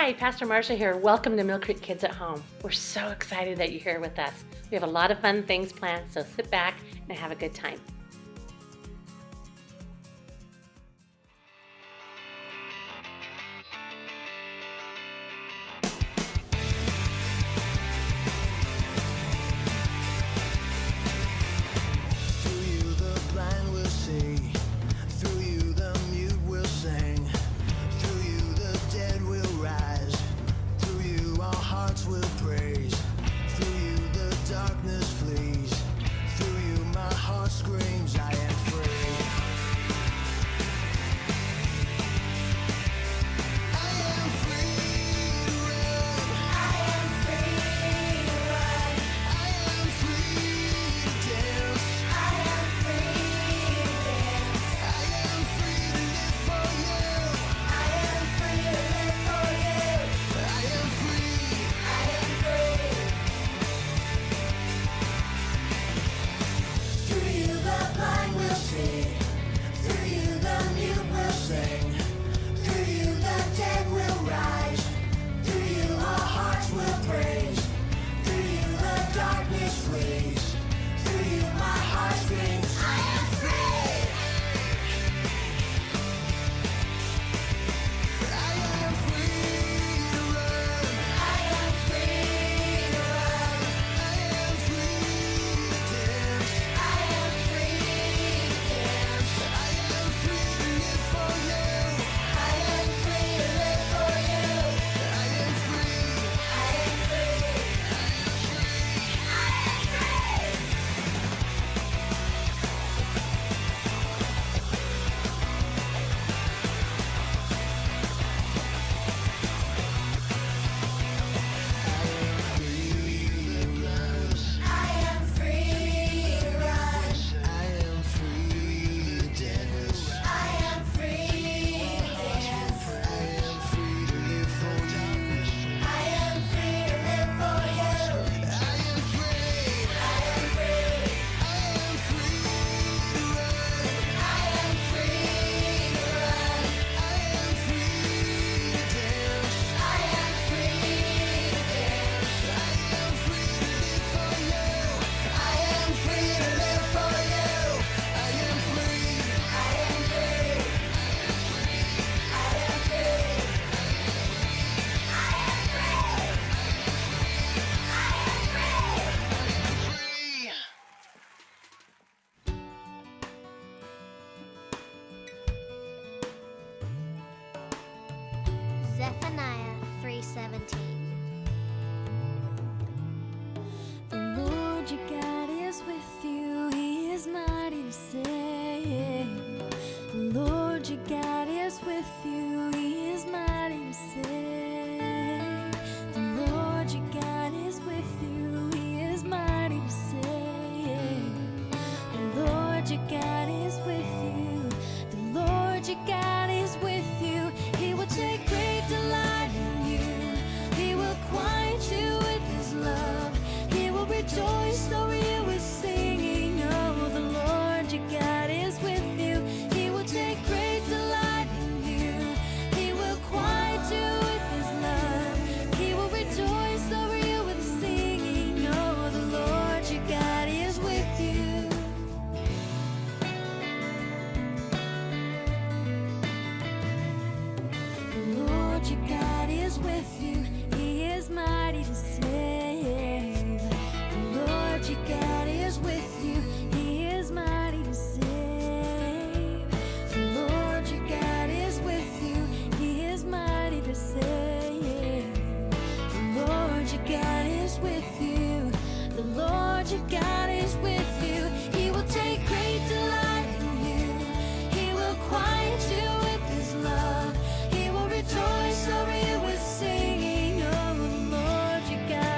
Hi, Pastor Marcia here. Welcome to Mill Creek Kids at Home. We're so excited that you're here with us. We have a lot of fun things planned, so sit back and have a good time. Zephaniah 3:17. The Lord your God is with you, He is mighty to save. The Lord your God is with you, He is mighty to save. The Lord your God is with you, He is mighty to save. The Lord your God is with you, the Lord your God is with you. He will take great delight in you. He will quiet you with His love. He will rejoice over you with singing. Oh, the Lord your God is with you. He will take great delight in you. He will quiet you with His love. He will rejoice over you with singing. Oh, the Lord your God is with you. The Lord your God is with you. He is mighty to save. The Lord your God is with you. He is mighty to save. The Lord your God is with you. He is mighty to save. The Lord your God is with you. The Lord your God is with you. He will take great delight in you. He will quiet you with His love. He will rejoice over you with singing. Oh, the Lord your God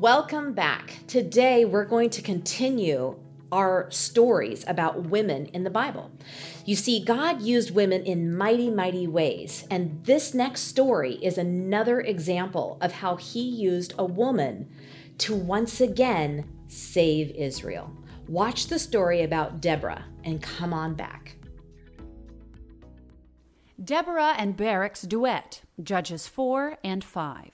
Welcome back. Today we're going to continue our stories about women in the Bible. You see, God used women in mighty, mighty ways, and this next story is another example of how he used a woman to once again save Israel. Watch the story about Deborah and come on back. Deborah and Barak's duet, Judges 4 and 5.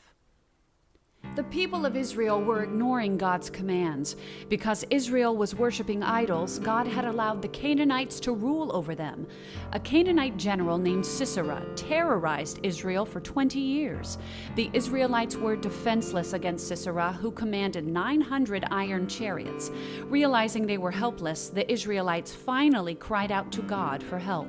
The people of Israel were ignoring God's commands. Because Israel was worshiping idols, God had allowed the Canaanites to rule over them. A Canaanite general named Sisera terrorized Israel for 20 years. The Israelites were defenseless against Sisera, who commanded 900 iron chariots. Realizing they were helpless, the Israelites finally cried out to God for help.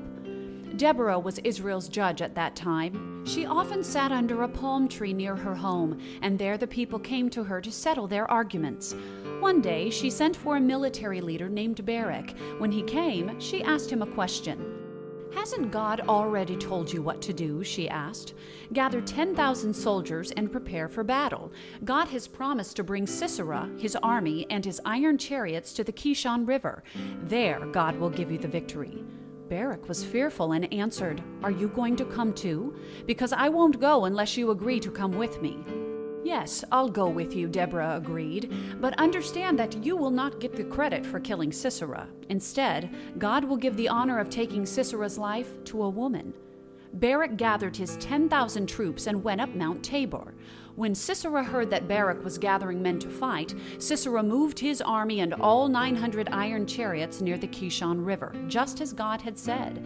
Deborah was Israel's judge at that time. She often sat under a palm tree near her home, and there the people came to her to settle their arguments. One day, she sent for a military leader named Barak. When he came, she asked him a question. "Hasn't God already told you what to do?" she asked. "Gather 10,000 soldiers and prepare for battle. God has promised to bring Sisera, his army, and his iron chariots to the Kishon River. There, God will give you the victory." Barak was fearful and answered, "Are you going to come too? Because I won't go unless you agree to come with me." "Yes, I'll go with you," Deborah agreed, "but understand that you will not get the credit for killing Sisera. Instead, God will give the honor of taking Sisera's life to a woman." Barak gathered his 10,000 troops and went up Mount Tabor. When Sisera heard that Barak was gathering men to fight, Sisera moved his army and all 900 iron chariots near the Kishon River, just as God had said.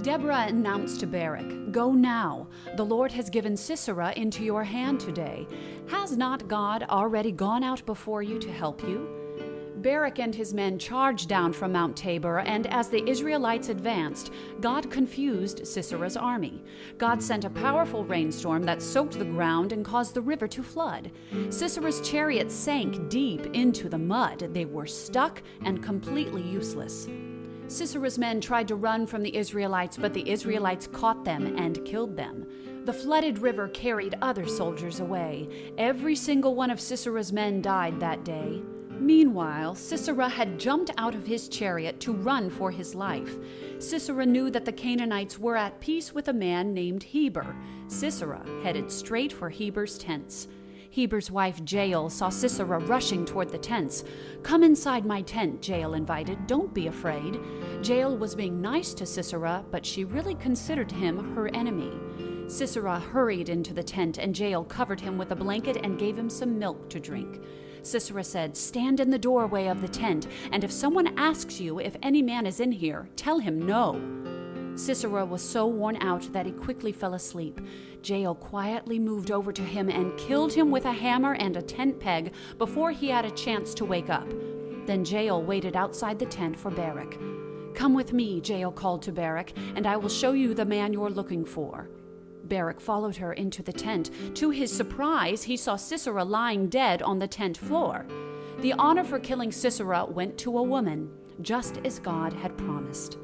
Deborah announced to Barak, "Go now. The Lord has given Sisera into your hand today. Has not God already gone out before you to help you?" Barak and his men charged down from Mount Tabor, and as the Israelites advanced, God confused Sisera's army. God sent a powerful rainstorm that soaked the ground and caused the river to flood. Sisera's chariots sank deep into the mud. They were stuck and completely useless. Sisera's men tried to run from the Israelites, but the Israelites caught them and killed them. The flooded river carried other soldiers away. Every single one of Sisera's men died that day. Meanwhile, Sisera had jumped out of his chariot to run for his life. Sisera knew that the Canaanites were at peace with a man named Heber. Sisera headed straight for Heber's tents. Heber's wife Jael saw Sisera rushing toward the tents. "Come inside my tent," Jael invited. "Don't be afraid." Jael was being nice to Sisera, but she really considered him her enemy. Sisera hurried into the tent, and Jael covered him with a blanket and gave him some milk to drink. Sisera said, "Stand in the doorway of the tent, and if someone asks you if any man is in here, tell him no." Sisera was so worn out that he quickly fell asleep. Jael quietly moved over to him and killed him with a hammer and a tent peg before he had a chance to wake up. Then Jael waited outside the tent for Barak. "Come with me," Jael called to Barak, "and I will show you the man you're looking for." Barak followed her into the tent. To his surprise, he saw Sisera lying dead on the tent floor. The honor for killing Sisera went to a woman, just as God had promised.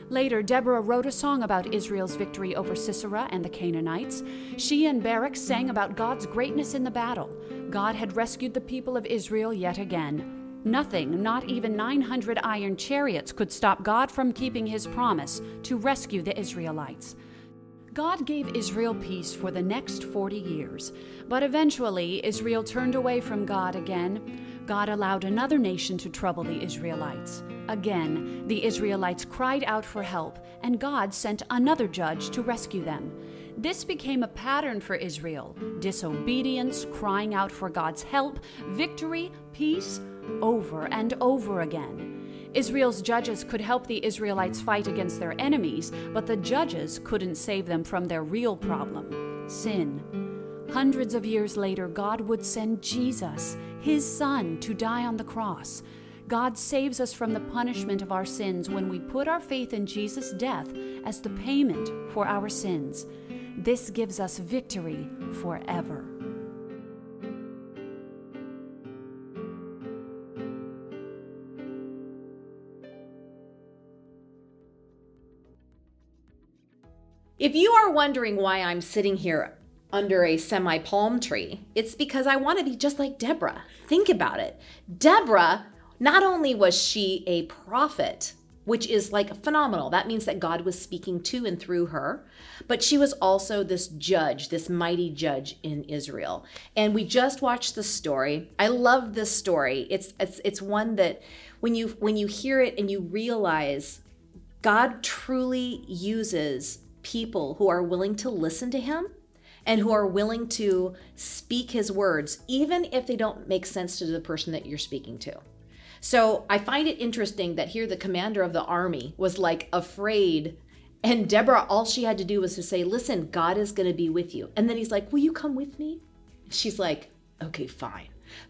Later, Deborah wrote a song about Israel's victory over Sisera and the Canaanites. She and Barak sang about God's greatness in the battle. God had rescued the people of Israel yet again. Nothing, not even 900 iron chariots, could stop God from keeping his promise to rescue the Israelites. God gave Israel peace for the next 40 years, but eventually Israel turned away from God again. God allowed another nation to trouble the Israelites. Again, the Israelites cried out for help, and God sent another judge to rescue them. This became a pattern for Israel: disobedience, crying out for God's help, victory, peace, over and over again. Israel's judges could help the Israelites fight against their enemies, but the judges couldn't save them from their real problem: sin. Hundreds of years later, God would send Jesus, his son, to die on the cross. God saves us from the punishment of our sins when we put our faith in Jesus' death as the payment for our sins. This gives us victory forever. If you are wondering why I'm sitting here under a semi palm tree, it's because I want to be just like Deborah. Think about it. Deborah, not only was she a prophet, which is like phenomenal. That means that God was speaking to and through her. But she was also this judge, this mighty judge in Israel. And we just watched the story. I love this story. It's one that when you hear it and you realize God truly uses people who are willing to listen to him and who are willing to speak his words, even if they don't make sense to the person that you're speaking to. So I find it interesting that here the commander of the army was like afraid, and Deborah, all she had to do was to say, listen, God is going to be with you. And then he's like, will you come with me? She's like, okay, fine.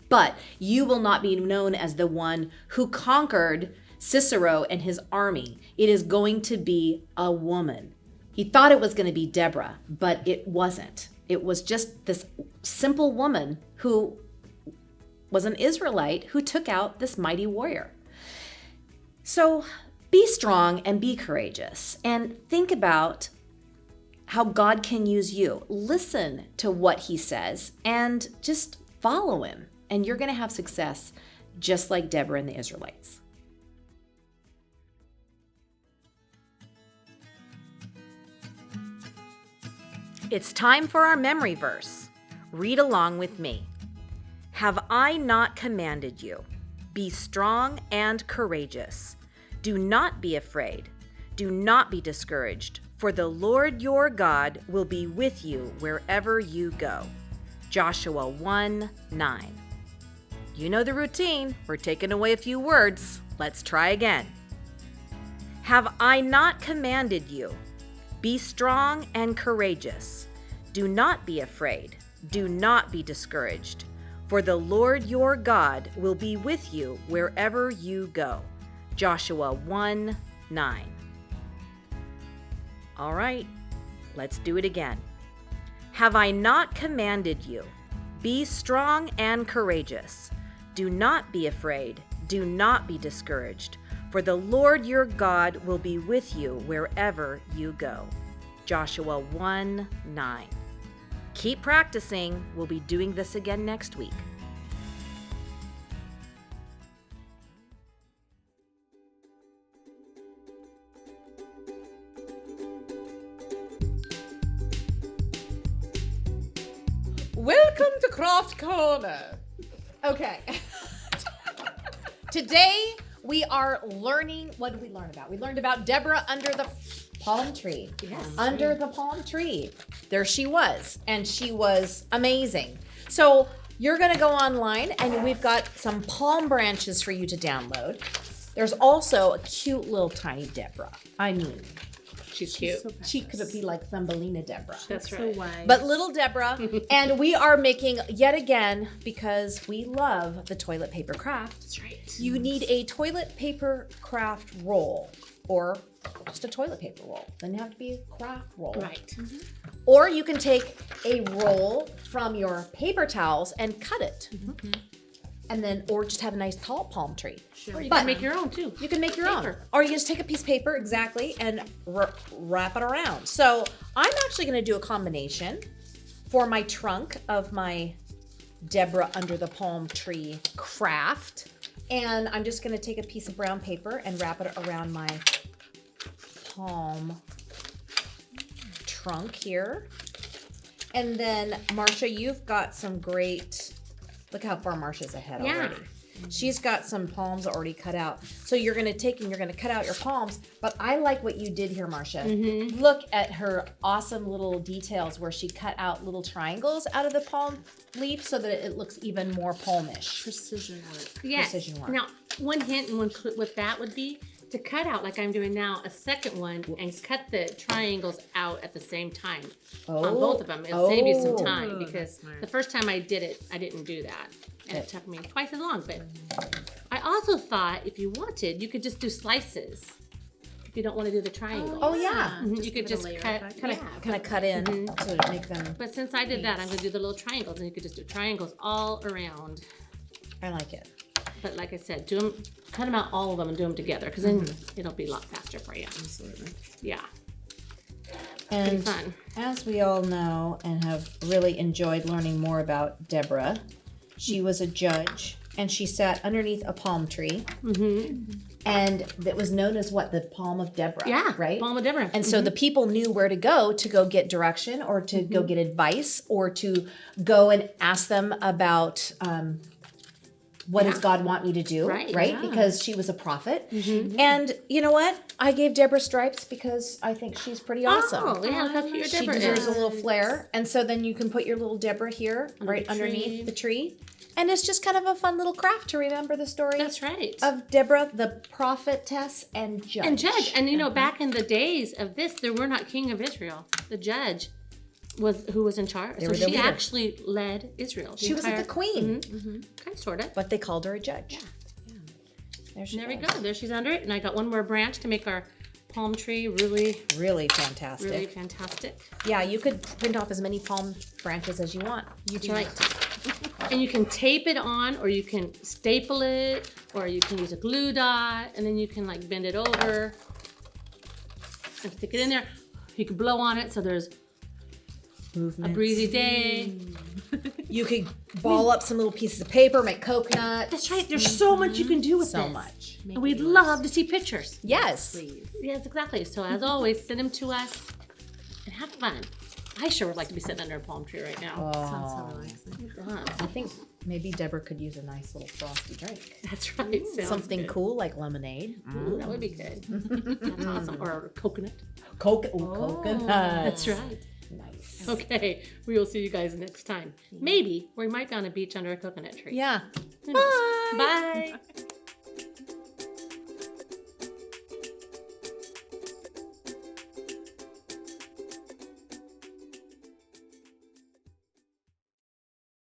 But you will not be known as the one who conquered Sisera and his army. It is going to be a woman. He thought it was going to be Deborah, but it wasn't. It was just this simple woman who was an Israelite who took out this mighty warrior. So be strong and be courageous and think about how God can use you. Listen to what he says and just follow him, and you're going to have success just like Deborah and the Israelites. It's time for our memory verse. Read along with me. Have I not commanded you? Be strong and courageous. Do not be afraid. Do not be discouraged, for the Lord your God will be with you wherever you go. Joshua 1:9. You know the routine. We're taking away a few words. Let's try again. Have I not commanded you? Be strong and courageous. Do not be afraid. Do not be discouraged. For the Lord your God will be with you wherever you go. Joshua 1:9. All right, let's do it again. Have I not commanded you? Be strong and courageous. Do not be afraid. Do not be discouraged. For the Lord your God will be with you wherever you go. Joshua 1:9. Keep practicing. We'll be doing this again next week. Welcome to Craft Corner. Okay. Today we are learning, what did we learn about? We learned about Deborah under the palm tree. Yes. Under the palm tree. There she was, and she was amazing. So you're going to go online, and we've got some palm branches for you to download. There's also a cute little tiny Deborah. I mean, She's cute. she could be like Thumbelina Deborah. That's right. But little Deborah, and we are making yet again, because we love the toilet paper craft. That's right. You need a toilet paper craft roll, or just a toilet paper roll. Doesn't have to be a craft roll. Right. Or you can take a roll from your paper towels and cut it. And then, or just have a nice tall palm tree. Sure. You But- can make your own too. You can make your Paper. own. Or you can just take a piece of paper, exactly, and wrap it around. So I'm actually going to do a combination for my trunk of my Deborah under the palm tree craft. And I'm just going to take a piece of brown paper and wrap it around my palm trunk here. And then, Marcia, you've got some great... Look how far Marcia's ahead Yeah. already. She's got some palms already cut out. So you're going to take and you're going to cut out your palms. But I like what you did here, Marcia. Look at her awesome little details where she cut out little triangles out of the palm leaf so that it looks even more palmish. Precision work. Yes. Precision work. Now, one hint and one clue with that would be to cut out, like I'm doing now, a second one and cut the triangles out at the same time on both of them. It'll save you some time Oh, because that's smart. the first time I did it, I didn't do that. And it took me twice as long. But I also thought if you wanted, you could just do slices. If you don't want to do the triangle. Oh, yeah. Mhm, you could put a just layer cut. effect. Kind of cut in to make them. But since I did that, I'm going to do the little triangles, and you could just do triangles all around. I like it. But like I said, do them, cut them out all of them and do them together, because then it'll be a lot faster for you. Absolutely. Yeah. And fun. as we all know and have really enjoyed learning more about Deborah, she was a judge and she sat underneath a palm tree. And that was known as what? The Palm of Deborah. Yeah, Right? Palm of Deborah. And so the people knew where to go get direction or to go get advice or to go and ask them about what does God want me to do? Right, yeah. Because she was a prophet. And you know what? I gave Deborah stripes because I think she's pretty awesome. Oh, yeah, look how cute your She Deborah deserves is. a little flair. And so then you can put your little Deborah here, right the underneath tree. the tree. And it's just kind of a fun little craft to remember the story That's right. of Deborah, the prophetess and judge. And judge. And you know, back in the days of this, there were not king of Israel. The judge was who was in charge. So were the she leader. actually led Israel. She was like the queen, Kind of, sort of. but they called her a judge. There she There we goes. go. There she's under it. And I got one more branch to make our palm tree really, Really fantastic. really fantastic. Yeah, you could print off as many palm branches as you want. You That's right. And you can tape it on, or you can staple it, or you can use a glue dot, and then you can like bend it over and stick it in there. You can blow on it so there's a breezy day. You could ball up some little pieces of paper, make coconuts. That's right. There's so much you can do with So this. much. And we'd love to see pictures. Yes. Yes, exactly. So as always, send them to us and have fun. I sure would like to be sitting under a palm tree right now. Sounds so relaxing. I think maybe Deborah could use a nice little frosty drink. That's right. Sounds Something good. cool like lemonade. Ooh, that would be good. That's awesome. Or coconut. Coconut. That's right. Nice. Okay, we will see you guys next time. Maybe we might be on a beach under a coconut tree. Yeah. Who knows? Bye.